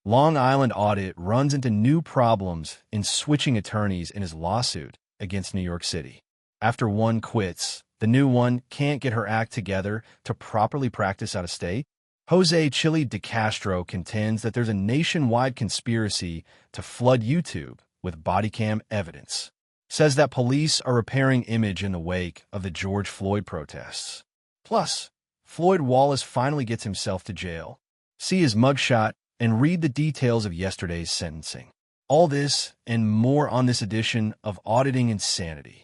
Long Island Audit runs into new problems in switching attorneys in his lawsuit against New York City. After one quits, the new one can't get her act together to properly practice out of state. Chille DeCastro contends that there's a nationwide conspiracy to flood YouTube with bodycam evidence. Says that police are repairing image in the wake of the George Floyd protests. Plus, Floyd Wallace finally gets himself to jail. See his mugshot and read the details of yesterday's sentencing. All this and more on this edition of Auditing Insanity.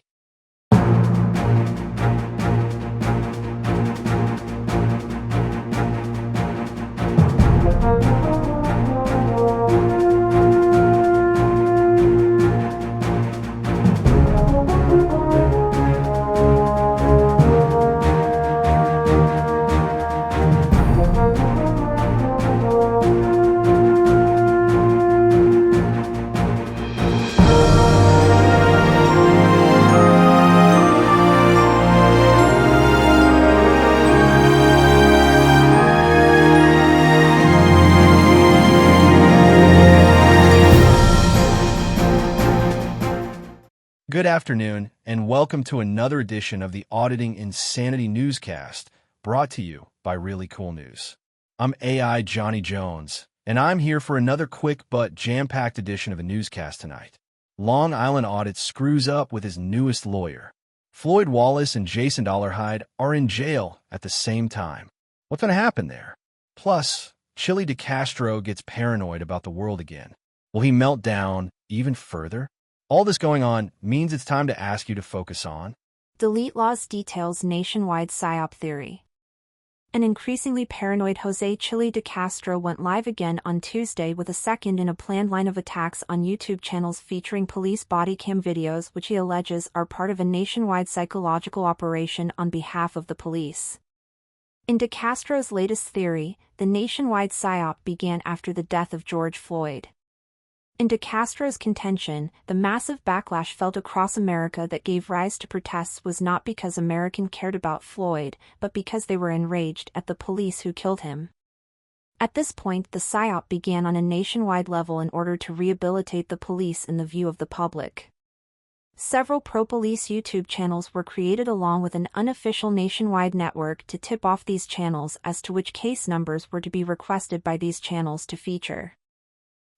Good afternoon, and welcome to another edition of the Auditing Insanity Newscast, brought to you by ReallyCoolNews. I'm AI Johnny Jones, and I'm here for another quick but jam-packed edition of a newscast tonight. Long Island Audit screws up with his newest lawyer. Floyd Wallace and Jason Dollarhide are in jail at the same time. What's going to happen there? Plus, Chille DeCastro gets paranoid about the world again. Will he melt down even further? All this going on means it's time to ask you to focus on Delete Laws details nationwide PSYOP theory. An increasingly paranoid Chille DeCastro went live again on Tuesday with a second in a planned line of attacks on YouTube channels featuring police bodycam videos which he alleges are part of a nationwide psychological operation on behalf of the police. In DeCastro's latest theory, the nationwide PSYOP began after the death of George Floyd. In DeCastro's contention, the massive backlash felt across America that gave rise to protests was not because Americans cared about Floyd, but because they were enraged at the police who killed him. At this point, the PSYOP began on a nationwide level in order to rehabilitate the police in the view of the public. Several pro-police YouTube channels were created along with an unofficial nationwide network to tip off these channels as to which case numbers were to be requested by these channels to feature.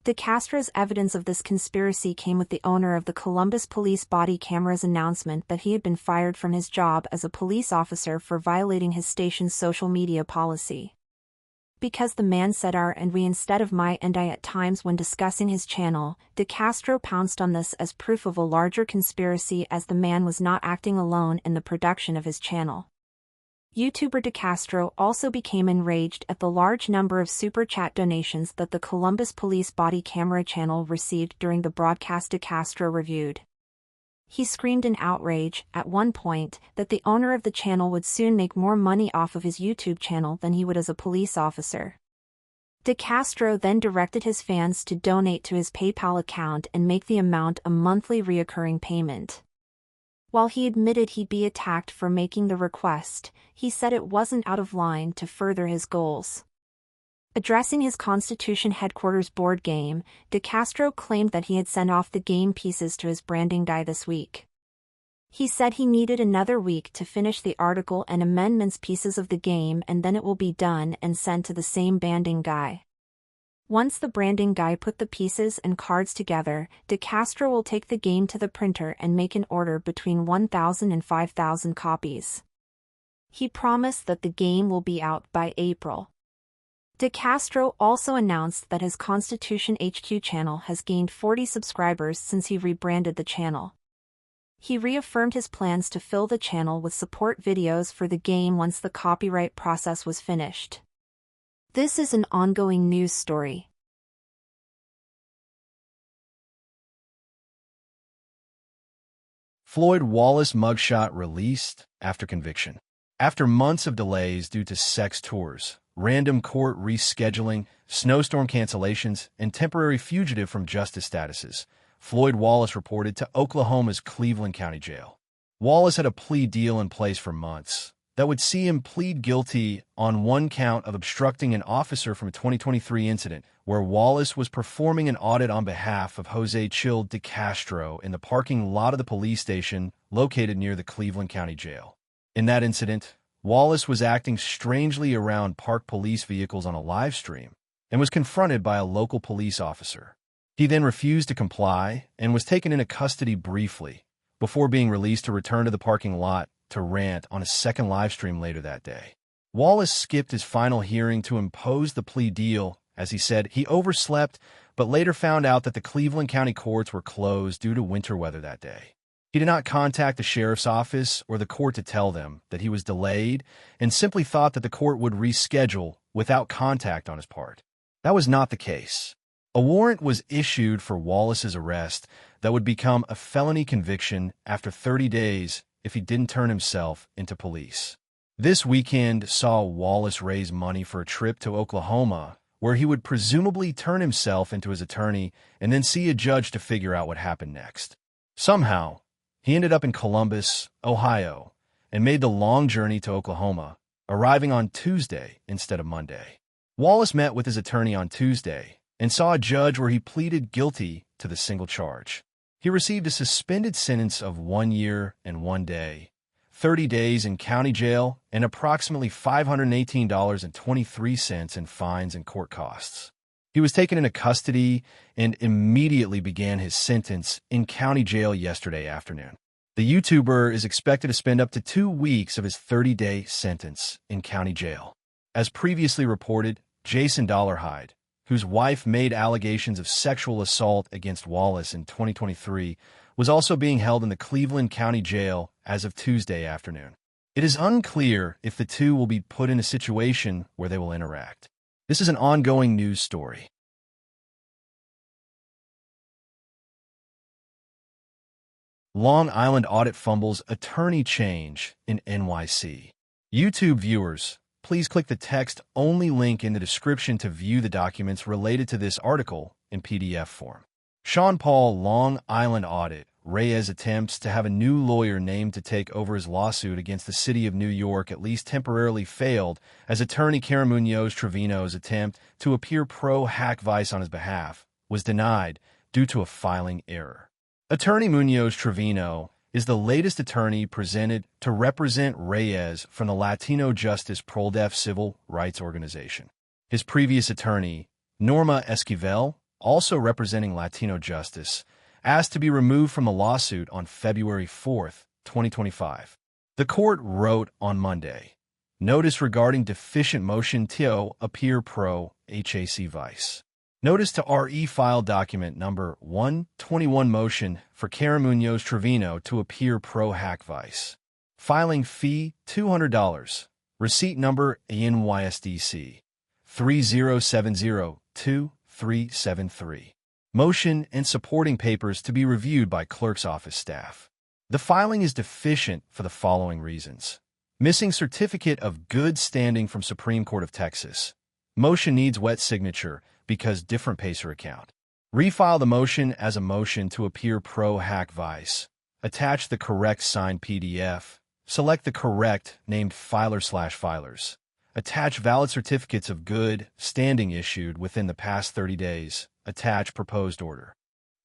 DeCastro's evidence of this conspiracy came with the owner of the Columbus Police body camera's announcement that he had been fired from his job as a police officer for violating his station's social media policy. Because the man said "our" and "we" instead of "my" and "I" at times when discussing his channel, DeCastro pounced on this as proof of a larger conspiracy as the man was not acting alone in the production of his channel. YouTuber DeCastro also became enraged at the large number of super chat donations that the Columbus Police body camera channel received during the broadcast DeCastro reviewed. He screamed in outrage, at one point, that the owner of the channel would soon make more money off of his YouTube channel than he would as a police officer. DeCastro then directed his fans to donate to his PayPal account and make the amount a monthly reoccurring payment. While he admitted he'd be attacked for making the request, he said it wasn't out of line to further his goals. Addressing his Constitution headquarters board game, DeCastro claimed that he had sent off the game pieces to his branding guy this week. He said he needed another week to finish the article and amendments pieces of the game and then it will be done and sent to the same branding guy. Once the branding guy put the pieces and cards together, DeCastro will take the game to the printer and make an order between 1,000 and 5,000 copies. He promised that the game will be out by April. DeCastro also announced that his Constitution HQ channel has gained 40 subscribers since he rebranded the channel. He reaffirmed his plans to fill the channel with support videos for the game once the copyright process was finished. This is an ongoing news story. Floyd Wallace mugshot released after conviction. After months of delays due to sex tours, random court rescheduling, snowstorm cancellations, and temporary fugitive from justice statuses, Floyd Wallace reported to Oklahoma's Cleveland County Jail. Wallace had a plea deal in place for months that would see him plead guilty on one count of obstructing an officer from a 2023 incident where Wallace was performing an audit on behalf of Chille DeCastro in the parking lot of the police station located near the Cleveland County Jail. In that incident, Wallace was acting strangely around parked police vehicles on a live stream and was confronted by a local police officer. He then refused to comply and was taken into custody briefly before being released to return to the parking lot to rant on a second live stream later that day. Wallace skipped his final hearing to impose the plea deal, as he said he overslept, but later found out that the Cleveland County courts were closed due to winter weather that day. He did not contact the sheriff's office or the court to tell them that he was delayed and simply thought that the court would reschedule without contact on his part. That was not the case. A warrant was issued for Wallace's arrest that would become a felony conviction after 30 days if he didn't turn himself into police. This weekend saw Wallace raise money for a trip to Oklahoma, where he would presumably turn himself into his attorney and then see a judge to figure out what happened next. Somehow, he ended up in Columbus, Ohio, and made the long journey to Oklahoma, arriving on Tuesday instead of Monday. Wallace met with his attorney on Tuesday and saw a judge where he pleaded guilty to the single charge. He received a suspended sentence of 1 year and 1 day, 30 days in county jail, and approximately $518.23 in fines and court costs. He was taken into custody and immediately began his sentence in county jail yesterday afternoon. The YouTuber is expected to spend up to 2 weeks of his 30-day sentence in county jail. As previously reported, Jason Dollarhide, whose wife made allegations of sexual assault against Wallace in 2023, was also being held in the Cleveland County Jail as of Tuesday afternoon. It is unclear if the two will be put in a situation where they will interact. This is an ongoing news story. Long Island Audit fumbles attorney change in NYC. YouTube viewers, please click the text-only link in the description to view the documents related to this article in PDF form. Sean Paul Long Island Audit Reyes attempts to have a new lawyer named to take over his lawsuit against the city of New York at least temporarily failed as attorney Karen Munoz Trevino's attempt to appear pro-Hack Vice on his behalf was denied due to a filing error. Attorney Munoz Trevino is the latest attorney presented to represent Reyes from the Latino Justice Pro-Def Civil Rights Organization. His previous attorney, Norma Esquivel, also representing Latino Justice, asked to be removed from the lawsuit on February 4, 2025. The court wrote on Monday, notice regarding deficient motion to appear pro HAC Vice. Notice to RE file document number 121 motion for Karen Munoz Trevino to appear pro Hack Vice. Filing fee $200. Receipt number NYSDC 30702373. Motion and supporting papers to be reviewed by clerk's office staff. The filing is deficient for the following reasons. Missing certificate of good standing from Supreme Court of Texas. Motion needs wet signature because different PACER account. Refile the motion as a motion to appear pro Hack Vice. Attach the correct signed PDF. Select the correct named filer/filers. Attach valid certificates of good standing issued within the past 30 days. Attach proposed order.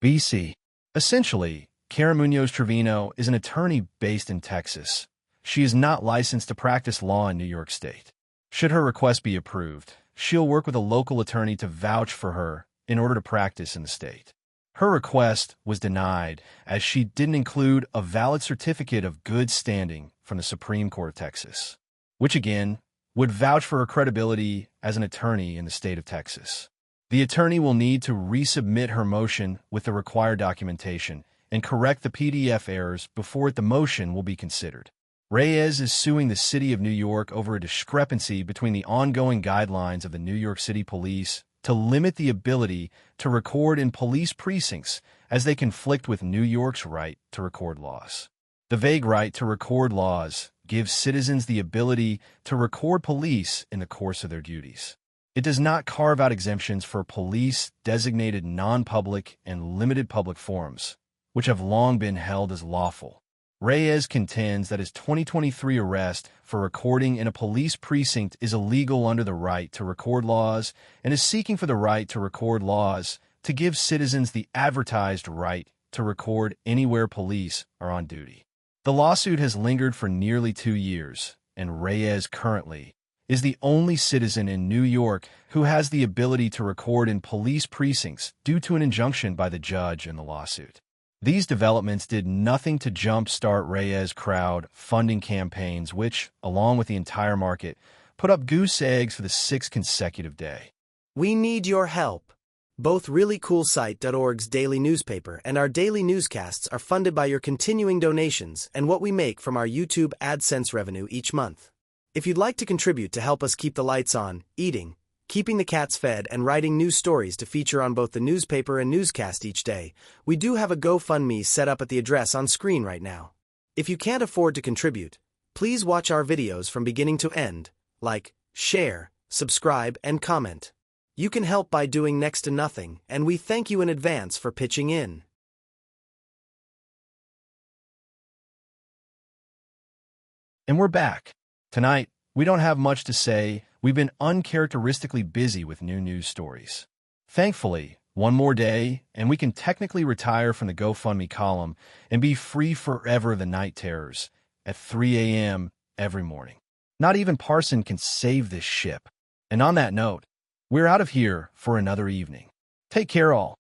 BC. Essentially, Karen Munoz Trevino is an attorney based in Texas. She is not licensed to practice law in New York State. Should her request be approved, she'll work with a local attorney to vouch for her in order to practice in the state. Her request was denied as she didn't include a valid certificate of good standing from the Supreme Court of Texas, which again would vouch for her credibility as an attorney in the state of Texas. The attorney will need to resubmit her motion with the required documentation and correct the PDF errors before the motion will be considered. Reyes is suing the city of New York over a discrepancy between the ongoing guidelines of the New York City Police to limit the ability to record in police precincts as they conflict with New York's right to record laws. The vague right to record laws gives citizens the ability to record police in the course of their duties. It does not carve out exemptions for police-designated non-public and limited public forums, which have long been held as lawful. Reyes contends that his 2023 arrest for recording in a police precinct is illegal under the right to record laws and is seeking for the right to record laws to give citizens the advertised right to record anywhere police are on duty. The lawsuit has lingered for nearly 2 years, and Reyes currently is the only citizen in New York who has the ability to record in police precincts due to an injunction by the judge in the lawsuit. These developments did nothing to jumpstart Reyes' crowd-funding campaigns, which, along with the entire market, put up goose eggs for the 6th consecutive day. We need your help. Both ReallyCoolSite.org's daily newspaper and our daily newscasts are funded by your continuing donations and what we make from our YouTube AdSense revenue each month. If you'd like to contribute to help us keep the lights on, eating, keeping the cats fed, and writing news stories to feature on both the newspaper and newscast each day, we do have a GoFundMe set up at the address on screen right now. If you can't afford to contribute, please watch our videos from beginning to end, like, share, subscribe, and comment. You can help by doing next to nothing, and we thank you in advance for pitching in. And we're back. Tonight, we don't have much to say. We've been uncharacteristically busy with new news stories. Thankfully, one more day, and we can technically retire from the GoFundMe column and be free forever of the night terrors at 3 a.m. every morning. Not even Parson can save this ship. And on that note, we're out of here for another evening. Take care, all.